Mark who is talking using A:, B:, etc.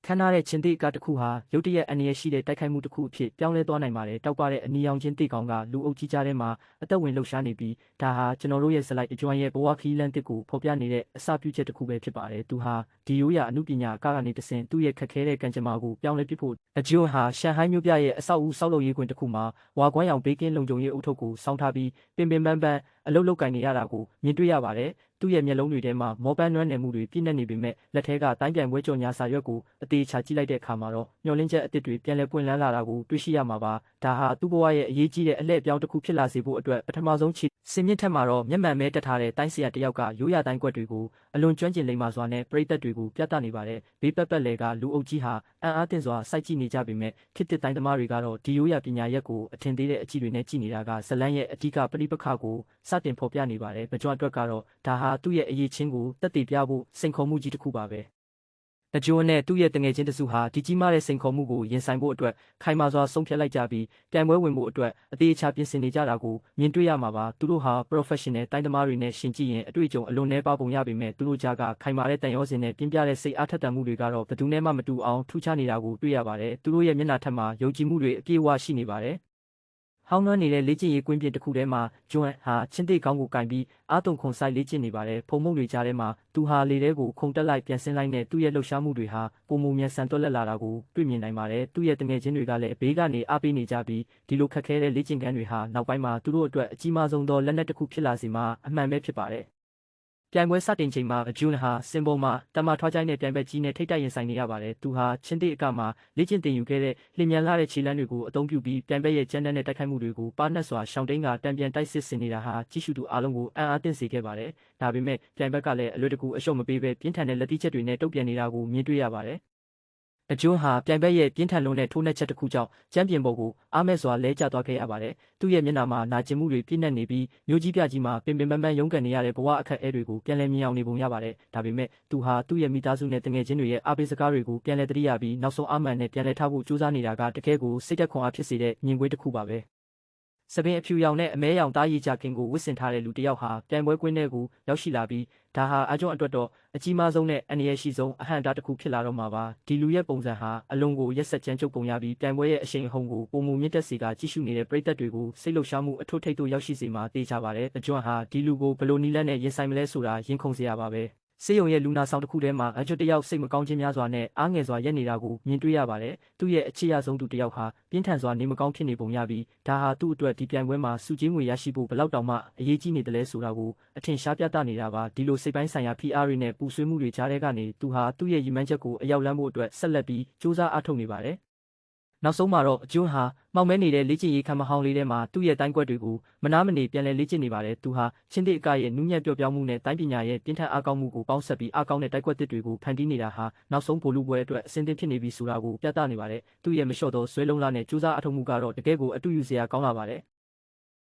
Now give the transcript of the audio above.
A: ခမ်းနားတဲ့ချင်းတိအကတစ်ခုဟာရုတ်တရက်အန္တရာယ်ရှိတဲ့တိုက်ခိုက်မှုတစ်ခုအဖြစ်ပြောင်းလဲသွားနိုင်ပါတယ်တောက်ပတဲ့အနီရောင်ချင်းတိကောင်ကလူအုပ်ကြီးကြားထဲမှာအသက်ဝင်လှုပ်ရှားနေပြီးဒါဟာကျွန်တော်တို့ရဲ့ဇလိုက်အကျွမ်းရဲ့ဘဝခီးလန်းတစ်ကိုဖော်ပြနေတဲ့အစပြုချက်တစ်ခုပဲဖြစ်ပါတယ်သူဟာဒီရိုးရာအမှုပညာအကကနေတဆင့်သူ့ရဲ့ခက်ခဲတဲ့ကံကြမ္မာကိုပြောင်းလဲပစ်ဖို့အကျွမ်းဟာရှန်ဟိုင်းမြို့ပြရဲ့အဆောက်အဦဆောက်လုပ်ရေးကွင်းတစ်ခုမှာဝါကွမ်းရောင်ဘေးကင်းလုံခြုံရေးအုပ်ထုပ်ကိုစောင်းထားပြီးပင်ပန်းပန်းအလုတ်လုတ်ကင်နေရတာကိုမြင်တွေ့ရပါတယ်သူ့ရဲ့မျက်လုံးတွေထဲမှာမောပန်းနွမ်းနယ်မှုတွေပြည့်နေနေပေမဲ့လက်ထဲကတိုင်းပြန်ပွဲကြော်ညာစာရွက်ကိုအသေးချာကြည့်လိုက်တဲ့အခါမှာတော့မျောလင်းချက်အသစ်တွေပြန်လည်ပွင့်လန်းလာတာကိုတွေ့ရှိရမှာပါဒါဟာသူ့ဘဝရဲ့အရေးကြီးတဲ့အလှည့်အပြောင်းတစ်ခုဖြစ်လာစေဖို့အတွက်ပထမဆုံးခြေစင်မြင့်ထက်မှာတော့မျက်မှန်မဲတက်ထားတဲ့တိုင်းဆရာတယောက်ကရိုးရာတိုင်းကွက်တွေကိုအလွန်ကျွမ်းကျင်လိမ္မာစွာနဲ့ပရိသတ်တွေကိုပြသနေပါတယ်ဘေးပတ်လည်ကလူအုပ်ကြီးဟာအံ့အားသင့်စွာစိုက်ကြည့်နေကြပေမဲ့ခေတ်သစ်တိုင်းသမားတွေကတော့ဒီရိုးရာပညာရက်ကိုအထင်သေးတဲ့အကြည့်တွေနဲ့ကြည့်နေတာကဇလန်းရဲ့အဓိကပရိပခကိုစတင်ဖော်ပြနေပါတယ်မကြွအတွက်ကတော့ဒါဟာသူ့ရဲ့အရေးချင်းကိုတက်တည်ပြဖို့စိန်ခေါ်မှုကြီးတစ်ခုပါပဲတကြိုးနဲ့သူ့ရဲ့တငယ်ချင်းတစုဟာဒီကြီးမားတဲ့စိန်ခေါ်မှုကိုရင်ဆိုင်ဖို့အတွက်ခိုင်မာစွာဆုံးဖြတ်လိုက်ကြပြီးပြိုင်ပွဲဝင်ဖို့အတွက်အသေးအချာပြင်ဆင်နေကြတာကိုမြင်တွေ့ရမှာပါသူတို့ဟာ professional တိုင်းသမားတွေနဲ့ရှင်ကြည့်ရင်အတွေ့အကြုံအလွန်နှဲပါပုံရပေမဲ့သူတို့ကြားကခိုင်မာတဲ့တန်ရောစင်နဲ့ပြင်းပြတဲ့စိတ်အားထက်သန်မှုတွေကတော့ဘယ်သူနဲ့မှမတူအောင်ထူးခြားနေတာကိုတွေ့ရပါတယ်သူတို့ရဲ့မျက်နှာထက်မှာယုံကြည်မှုတွေအပြည့်အဝရှိနေပါတယ်ဟောင်းနှွမ်းနေတဲ့လေ့ကျင့်ရေးကွင်းပြင်တစ်ခုထဲမှာဂျွန်ဟာချင်းတိတ်ကောင်းကိုကင်ပြီးအာတုံခွန်ဆိုင်လေ့ကျင့်နေပါတယ်ဖုံမုံတွေကြားထဲမှာသူဟာလေထဲကိုခုန်တက်လိုက်ပြန်ဆင်းလိုက်နဲ့သူ့ရဲ့လှုပ်ရှားမှုတွေဟာပုံမူမြန်ဆန်တွက်လက်လာတာကိုတွေ့မြင်နိုင်ပါတယ်သူ့ရဲ့တငယ်ချင်းတွေကလည်းဘေးကနေအားပေးနေကြပြီးဒီလိုခက်ခဲတဲ့လေ့ကျင့်ခန်းတွေဟာနောက်ပိုင်းမှာသူတို့အတွက်အကြီးမားဆုံးသောလက်နက်တစ်ခုဖြစ်လာစေမှာအမှန်ပဲဖြစ်ပါတယ်ပြိုင်ပွဲစတင်ချိန်မှာဂျွန်ဟာစင်ပေါ်မှာတမထွားချိုင်းနဲ့ပြိုင်ဘက်ကြီးနဲ့ထိပ်တိုက်ရင်ဆိုင်နေရပါတယ်။သူဟာချင်းတိအကမှာလေ့ကျင့်တင်ယူခဲ့တဲ့လျင်မြန်လာတဲ့ခြေလမ်းတွေကိုအသုံးပြုပြီးပြိုင်ဘက်ရဲ့ကြမ်းတမ်းတဲ့တိုက်ခိုက်မှုတွေကိုပါနှက်စွာရှောင်တိန်ကတံပြန်တိုက်စစ်ဆင်နေတာဟာကြည့်ရှုသူအားလုံးကိုအံ့အားသင့်စေခဲ့ပါတယ်။ဒါပေမဲ့ပြိုင်ဘက်ကလည်းအလွယ်တကူအရှုံးမပေးဘဲပြင်းထန်တဲ့လက်တိချက်တွေနဲ့တုံ့ပြန်နေတာကိုမြင်တွေ့ရပါတယ်။အကျွန်းဟာပြိုင်ဘက်ရဲ့ပြင်းထန်လွန်းတဲ့ထိုးနှက်ချက်တစ်ခုကြောင့်ကျမ်းပြင်ပေါ်ကိုအားမဲ့စွာလဲကျသွားခဲ့ရပါတယ်။သူ့ရဲ့မျက်နှာမှာနာကျင်မှုတွေပြည့်နှက်နေပြီးမျိုးကြီးပြကြီးမှာပင်ပန်းရုန်းကန်နေရတဲ့ဘဝအခက်အခဲတွေကိုပြန်လည်မြင်အောင်နေပုံရပါတယ်။ဒါပေမဲ့သူဟာသူ့ရဲ့မိသားစုနဲ့တငယ်ချင်းတွေရဲ့အားပေးစကားတွေကိုပြန်လည်သတိရပြီးနောက်ဆုံးအားမှန်နဲ့ပြန်လည်ထားဖို့ကြိုးစားနေတာကတကယ်ကိုစိတ်သက်ခွန်အားဖြစ်စေတဲ့မြင်ကွင်းတစ်ခုပါပဲ။စပင်အဖြူရောင်နဲ့အမဲရောင်သားရည်ကြခင်ကိုဝစ်ဆင်ထားတဲ့လူတစ်ယောက်ဟာပြိုင်ပွဲကွင်းထဲကိုရောက်ရှိလာပြီးဒါဟာအကျွန်းအတွက်တော့အကြီးမားဆုံးနဲ့အန္တရာယ်ရှိဆုံးအဟန့်အတားတစ်ခုဖြစ်လာတော့မှာပါဒီလူရဲ့ပုံစံဟာအလွန်ကိုရက်ဆက်ကြမ်းကြုတ်ပုံရပြီးပြိုင်ပွဲရဲ့အရှိန်အဟုန်ကိုပုံမူမြင့်တက်စေကကြည့်ရှုနေတဲ့ပရိသတ်တွေကိုစိတ်လှုပ်ရှားမှုအထွတ်ထိပ်သို့ရောက်ရှိစေမှာတေချာပါတယ်အကျွန်းဟာဒီလူကိုဘယ်လိုနည်းလမ်းနဲ့ရင်ဆိုင်မလဲဆိုတာရင်ခုန်စရာပါပဲစေယုံရဲ့လူနာဆောင်တစ်ခုထဲမှာအကျွတ်တယောက်စိတ်မကောင်းခြင်းများစွာနဲ့အားငယ်စွာရက်နေတာကိုမြင်တွေ့ရပါတယ်။သူ့ရဲ့အခြေရဆုံးသူတယောက်ဟာပြင်းထန်စွာနေမကောင်းဖြစ်နေပုံရပြီးဒါဟာသူ့အတွက်ဒီပြိုင်ပွဲမှာစုကြီးငွေရရှိဖို့ဘယ်လောက်တောင်မှအရေးကြီးနေတယ်လဲဆိုတာကိုအထင်ရှားပြသနေတာပါ။ဒီလိုစိတ်ပိုင်းဆိုင်ရာဖိအားတွေနဲ့ပူဆွေးမှုတွေကြားထဲကနေသူဟာသူ့ရဲ့ရည်မှန်းချက်ကိုအရောက်လမ်းဖို့အတွက်ဆက်လက်ပြီးစူးစမ်းအားထုတ်နေပါတယ်။နောက်ဆုံးမှာတော့အကျွန်းဟာမှောင်မဲနေတဲ့လေ့ကျင့်ရေးခန်းမဟောင်းလေးထဲမှာသူ့ရဲ့တိုင်းကွက်တွေကိုမနာမနေပြန်လည်လေ့ကျင့်နေပါတယ်သူဟာချင်းတိအကရဲ့နူးညံ့ပျော့ပြောင်းမှုနဲ့တိုင်းပညာရဲ့ပြင်းထန်အားကောင်းမှုကိုပေါင်းစပ်ပြီးအားကောင်းတဲ့တိုက်ကွက်သစ်တွေကိုဖန်တီးနေတာဟာနောက်ဆုံးဗိုလ်လူပွဲအတွက်အဆင်သင့်ဖြစ်နေပြီဆိုတာကိုပြသနေပါတယ်သူ့ရဲ့မလျှော့သောဇွဲလုံးလားနဲ့စူးစမ်းအားထုတ်မှုကတော့တကယ်ကိုအတူယူစရာကောင်းလာပါတယ်